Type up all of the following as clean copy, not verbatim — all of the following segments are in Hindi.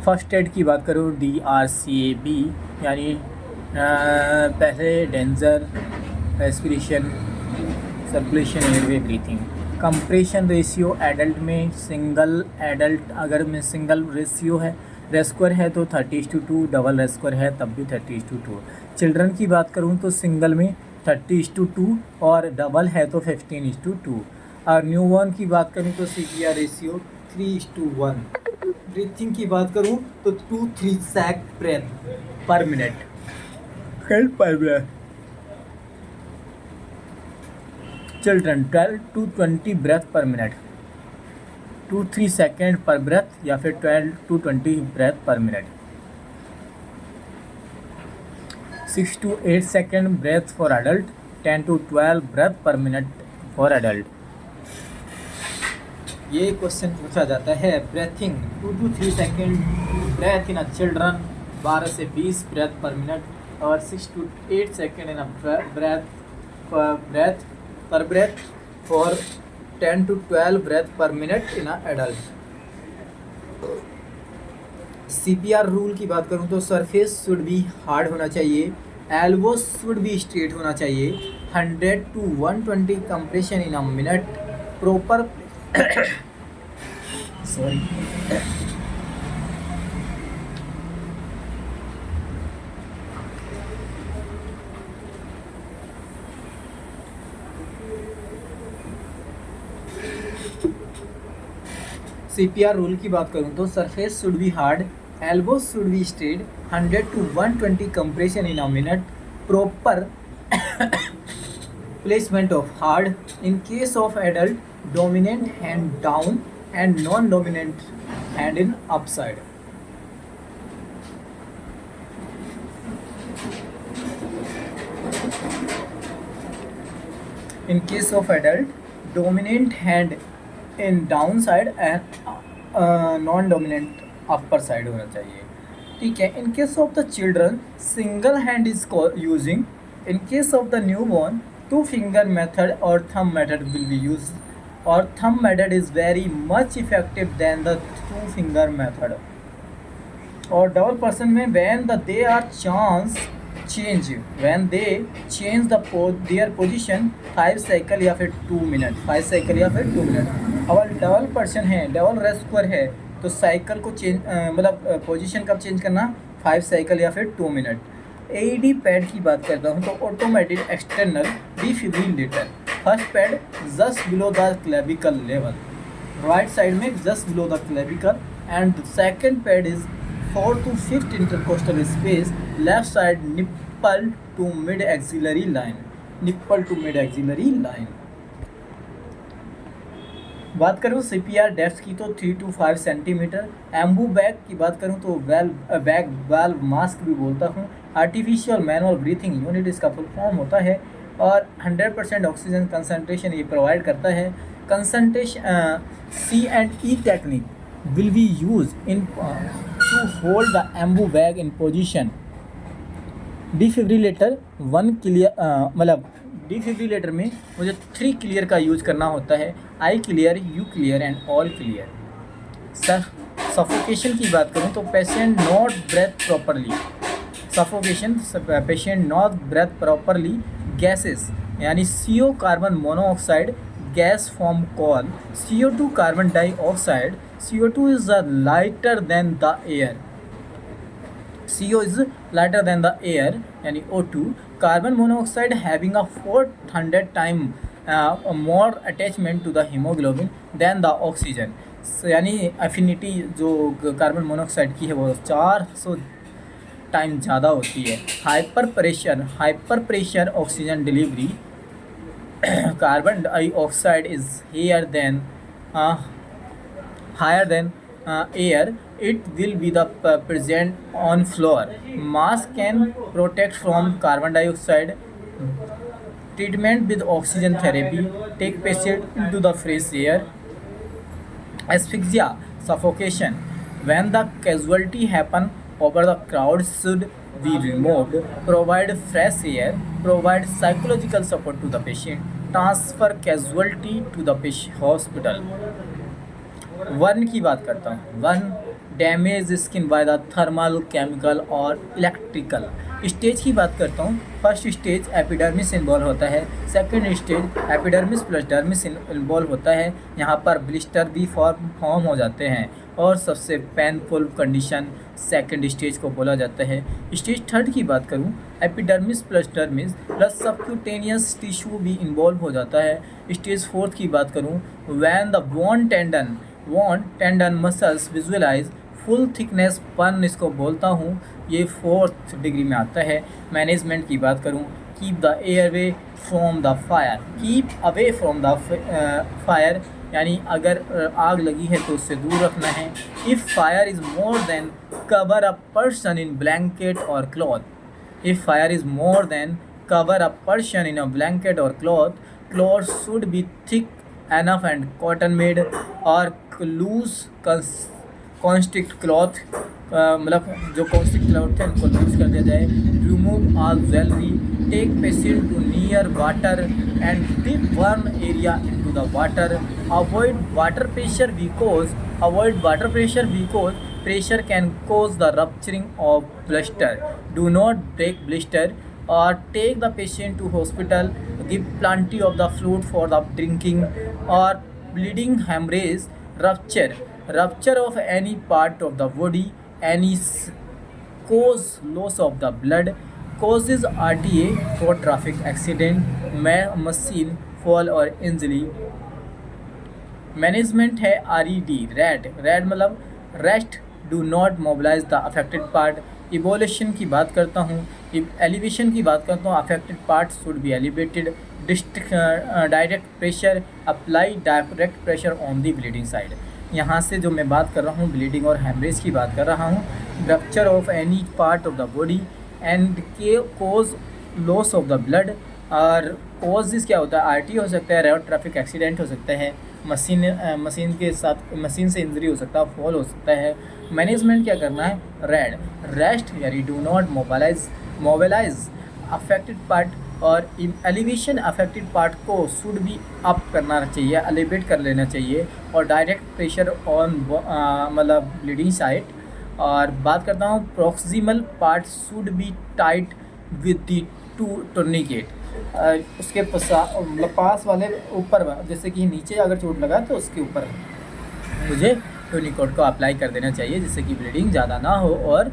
फर्स्ट एड की बात करूँ DRCAB यानी पहले danger respiration circulation airway breathing. Compression ratio adult में सिंगल एडल्ट अगर में सिंगल रेशियो है रेस्क्वायर है तो 30:2, डबल रेस्क्वायर है तब भी 30:2। चिल्ड्रन की बात करूँ तो सिंगल में 30:2 और डबल है तो 15:2। और न्यूबॉर्न की बात करूँ तो CPR रेशियो 3:1। ब्रीथिंग की बात करूँ तो 2-3 sec breath per minute help per minute. Children 12 to 20 breath per minute, 2-3 second per breath या फिर 12 to 20 breath per minute. 6 to 8 second breath for adult, 10 to 12 breath per minute for adult. ये क्वेश्चन पूछा जाता है breathing 2 to 3 second breath in a children, 12 से 20 ब्रेथ पर मिनट और 6 to 8 second in a breath per breath for 10 to 12 breath per minute in a adult। CPR rule की बात करूँ तो सरफेस शुड बी हार्ड होना चाहिए, एल्बो शुड बी स्ट्रेट होना चाहिए, 100 to 120 compression in a minute, proper sorry CPR rule की बात करूँ तो surface should be hard, elbow should be straight, 100 to 120 compression in a minute, proper placement of hard, in case of adult dominant hand down and non dominant hand in upside. In case of adult dominant hand in down side and non dominant upper side होना चाहिए। ठीक है। इन case of the children single hand is using, in case of the new born 2 finger method और thumb method will be use और thumb method is very much effective than the 2 finger method. और डबल पर्सन में when the they are chance change, when they change the their position 5 cycle या फिर 2 मिनट, 5 साइकिल या फिर 2 मिनट। अगर डबल पर्सन है, डबल रेस्क्वायर है तो साइकिल को चेंज मतलब पोजीशन कब चेंज करना, 5 साइकिल या फिर 2 मिनट। AED पैड की बात करता हूँ तो automated external defibrillator, first pad just below the clavicle level, right side में just below the clavicle, and second pad is 4th to 5th intercostal space, left side nipple to mid axillary line, nipple to mid axillary line। बात करूँ CPR डेप्थ की तो 3 to 5 सेंटीमीटर। एम्बू बैग की बात करूँ तो बैग वाल्व मास्क भी बोलता हूँ। आर्टिफिशियल मैनुअल ब्रीथिंग यूनिट इसका फुल फॉर्म होता है और 100% ऑक्सीजन कंसनट्रेशन ये प्रोवाइड करता है। Concentration C&E technique will be used in to hold the ambu bag in position। Defibrillator 1 clear मतलब डिफिब्रिलेटर में मुझे 3 क्लियर का यूज़ करना होता है, I clear, you clear and all clear. Suffocation की बात करूँ तो patient not breath properly, suffocation patient not breath properly gases यानी CO carbon monoxide gas form call, CO2 carbon dioxide, CO2 is lighter than the air, CO is lighter than the air यानी O2, carbon monoxide having a 400 time more attachment to the hemoglobin than the oxygen, यानी एफिनिटी जो कार्बन मोनोऑक्साइड की है वो 400 टाइम ज़्यादा होती है। Hyper pressure oxygen delivery, carbon dioxide is higher than air, it will be the present on floor। Mask can protect from carbon dioxide। Treatment with oxygen therapy, take patient into the fresh air। Asphyxia, suffocation, when the casualty happen over the crowd should be removed, provide fresh air, provide psychological support to the patient, transfer casualty to the hospital। 1 की बात करता हूँ। 1 damage skin by the thermal, chemical और इलेक्ट्रिकल। स्टेज की बात करता हूँ। फर्स्ट स्टेज एपिडर्मिस इन्वॉल्व होता है, second stage epidermis plus dermis involve होता है। यहाँ पर ब्लिस्टर भी फॉर्म हो जाते हैं और सबसे पेनफुल कंडीशन सेकंड स्टेज को बोला जाता है। स्टेज थर्ड की बात करूँ, epidermis plus dermis plus subcutaneous tissue भी इन्वॉल्व हो जाता है। स्टेज फोर्थ की बात करूँ, when the bone tendon muscles visualize full thickness पन इसको बोलता हूँ, ये फोर्थ डिग्री में आता है। मैनेजमेंट की बात करूँ, keep the airway from the fire, keep away from the fire यानी अगर आग लगी है तो उससे दूर रखना है। If fire is more than cover a person in blanket और cloth, if fire is more than cover a person in a blanket और cloth should be thick enough and cotton made और लूज कॉन्स्टिक्ट क्लॉथ, मतलब जो कॉन्स्टिक्ट क्लॉथ है उनको लूज कर दिया जाए। Remove all jewellery, take patient to near water and dip burn area into the water. Avoid water pressure because pressure can cause the rupturing of blister. Do not break blister or take the patient to hospital. Give plenty of the fluid for the drinking or bleeding, hemorrhage, rupture of any part of the body, any cause loss of the blood, causes RTA for traffic accident, machine fall or injury। Management है RED, रेड मतलब rest, do not mobilize the affected part. Evolution की बात करता हूँ, एलिवेशन की बात करता हूँ, affected part should be elevated. Direct pressure, apply direct pressure on the bleeding side. यहाँ से जो मैं बात कर रहा हूँ ब्लीडिंग और हेमरेज की बात कर रहा हूँ। Rupture of any part of the body and के कोज लॉस ऑफ द ब्लड, और कोजेस क्या होता है, RT हो सकता है, रोड ट्रैफिक एक्सीडेंट हो सकता है, मशीन से इंजरी हो सकता है, फॉल हो सकता है। मैनेजमेंट क्या करना है, रेस्ट यानी do not mobilize affected part, और एलिवेशन अफेक्टेड पार्ट को शुड भी अप करना चाहिए, एलिवेट कर लेना चाहिए, और डायरेक्ट प्रेशर ऑन मतलब ब्लीडिंग साइड। और बात करता हूँ proximal part should be tight with the tourniquet, उसके मतलब पास वाले ऊपर, जैसे कि नीचे अगर चोट लगा तो उसके ऊपर मुझे टूर्निकेट को अप्लाई कर देना चाहिए, जिससे कि ब्लीडिंग ज़्यादा ना हो और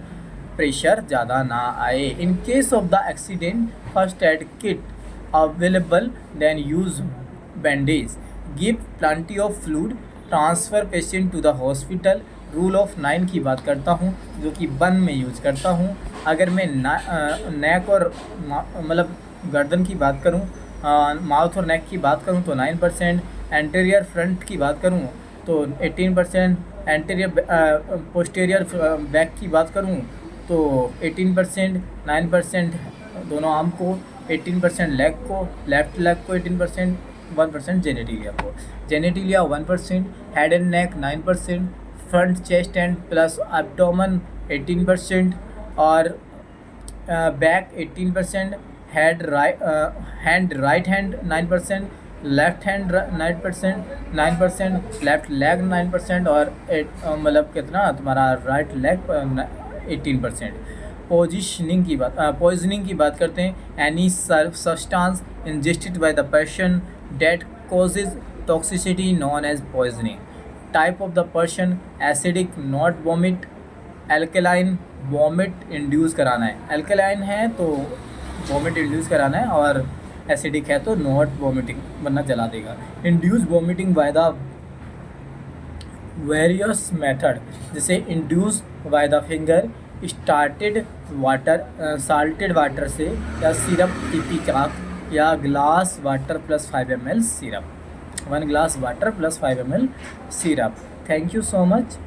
प्रेशर ज़्यादा ना आए। In case of the accident, first aid kit available, then use bandage, give plenty of fluid, transfer patient to the hospital. Rule of 9 की बात करता हूँ, जो कि 1 में यूज करता हूँ। अगर मैं नेक और मतलब गर्दन की बात करूँ, माउथ और नेक की बात करूँ तो 9%, एंटीरियर फ्रंट की बात करूँ तो 18%, एंटीरियर पोस्टीरियर बैक की बात करूँ तो 18%, 9% दोनों आर्म को, 18% लेग को, लेफ्ट लेग को 18%, 1% जेनेटिलिया को, genitalia 1%, head and neck 9%, front chest and plus abdomen 18%, और back 18%, hand right hand 9%, left hand 9%, left leg 9%, और मतलब कितना तुम्हारा राइट लेग 18%। पॉइजनिंग की बात करते हैं, any substance ingested by the person that causes toxicity known as poisoning. Type of the person, acidic not vomit, alkaline vomit induce कराना है, एल्कलाइन है तो वॉमिट इंड्यूस कराना है, और एसिडिक है तो नॉट वॉमिटिंग वरना जला देगा। Induce vomiting by the various method, जैसे induce by the finger, started water salted water से, या सिरप टिपिकाक, या glass water plus 5 ml syrup, 1 glass water plus 5 ml syrup. Thank you so much.